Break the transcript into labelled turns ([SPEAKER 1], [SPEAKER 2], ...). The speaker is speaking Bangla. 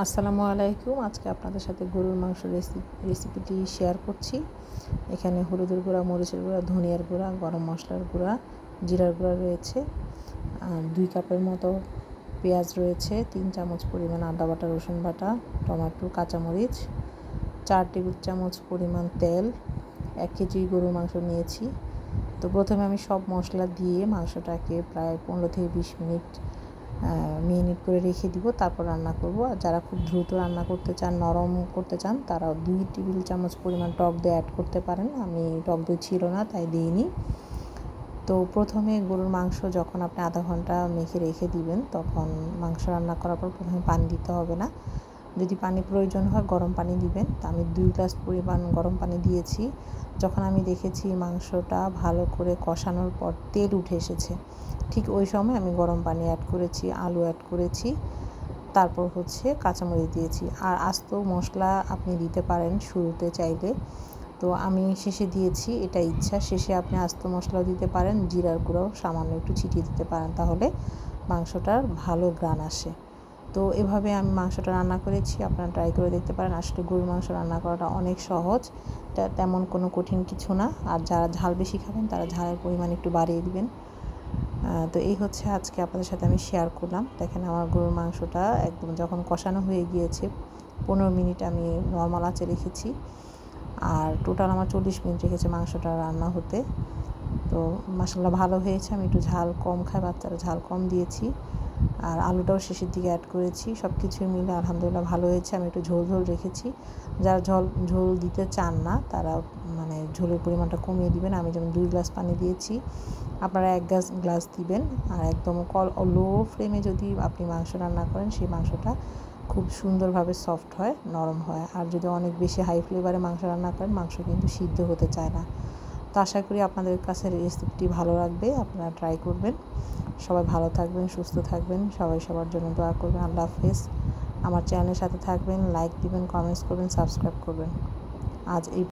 [SPEAKER 1] আসসালামু আলাইকুম। আজকে আপনাদের সাথে গরুর মাংস রেসিপিটি শেয়ার করছি। এখানে হলুদের গুঁড়া, মরিচের গুঁড়া, ধনিয়ার গুঁড়া, গরম মশলার গুঁড়া, জিরার গুঁড়া রয়েছে, 2 কাপের মতো পেঁয়াজ রয়েছে, 3 চামচ পরিমাণ আদা বাটা, রসুন বাটা, টমেটো, কাঁচামরিচ, 4 টেবিল চামচ পরিমাণ তেল, 1 কেজি গরুর মাংস নিয়েছি। তো প্রথমে আমি সব মশলা দিয়ে মাংসটাকে প্রায় 15 থেকে 20 মিনিট মেরিনেট করে রেখে দিব, তারপর রান্না করব। আর যারা খুব দ্রুত রান্না করতে চান, নরম করতে চান, তারা 2 টেবিল চামচ পরিমাণ টক দই অ্যাড করতে পারেন। আমি টক দই ছিল না তাই দিইনি। তো প্রথমে গরুর মাংস যখন আপনি আধা ঘন্টা মেখে রেখে দিবেন, তখন মাংস রান্না করার পর প্রথমে পানি দিতে হবে না। যদি পানি প্রয়োজন হয় গরম পানি দিবেন। তা আমি 2 গ্লাস পরিমাণ গরম পানি দিয়েছি। যখন আমি দেখেছি মাংসটা ভালো করে কষানোর পর তেল উঠে এসেছে, ঠিক ওই সময় আমি গরম পানি অ্যাড করেছি, আলু অ্যাড করেছি, তারপর কাঁচামরিচ দিয়েছি। আর আস্ত মশলা আপনি দিতে পারেন শুরুতে চাইলে, তো আমি শেষে দিয়েছি, এটা ইচ্ছা। শেষে আপনি আস্ত মশলাও দিতে পারেন, জিরার গুঁড়াও সামান্য একটু ছিটিয়ে দিতে পারেন, তাহলে মাংসটার ভালো ঘ্রাণ আসে। তো এভাবে আমি মাংসটা রান্না করেছি, আপনারা ট্রাই করে দেখতে পারেন। আসলে গরুর মাংস রান্না করাটা অনেক সহজ, তেমন কোনো কঠিন কিছু না। আর যারা ঝাল বেশি খাবেন তারা ঝালের পরিমাণ একটু বাড়িয়ে দিবেন। তো এই আজকে আপনাদের সাথে আমি শেয়ার করলাম। দেখেন আমার গরুর মাংসটা একদম যখন কষানো হয়ে গিয়েছে, 15 মিনিট আমি নর্মাল আঁচে রেখেছি, আর টোটাল আমার 40 মিনিট রেখেছে মাংসটা রান্না হতে। তো মাশাআল্লাহ ভালো হয়েছে। আমি একটু ঝাল কম খাই, বাচ্চারা ঝাল কম দিয়েছি, আর আলুটাও শেষের দিকে অ্যাড করেছি। সব কিছু মিলে আলহামদুলিল্লাহ ভালো হয়েছে। আমি একটু ঝোল ঝোল রেখেছি। যারা ঝোল দিতে চান না তারা ঝোলের পরিমাণটা কমিয়ে দিবেন। আমি যেমন 2 গ্লাস পানি দিয়েছি, আপনারা 1 গ্লাস দিবেন। আর একদম লো ফ্লেমে যদি আপনি মাংস রান্না করেন, সেই মাংসটা খুব সুন্দরভাবে সফট হয়, নরম হয়। আর যদি অনেক বেশি হাই ফ্লেভারে মাংস রান্না করেন, মাংস কিন্তু সিদ্ধ হতে চায় না। তো আশা করি আপনাদের কাছে রেসিপিটি ভালো লাগবে, আপনারা ট্রাই করবেন। সবাই ভালো থাকবেন, সুস্থ থাকবেন, সবাই সবার জন্য দোয়া করবেন। আল্লাহ হাফেজ। আমার চ্যানেলের সাথে থাকবেন, লাইক দিবেন, কমেন্টস করবেন, সাবস্ক্রাইব করবেন। আজ এই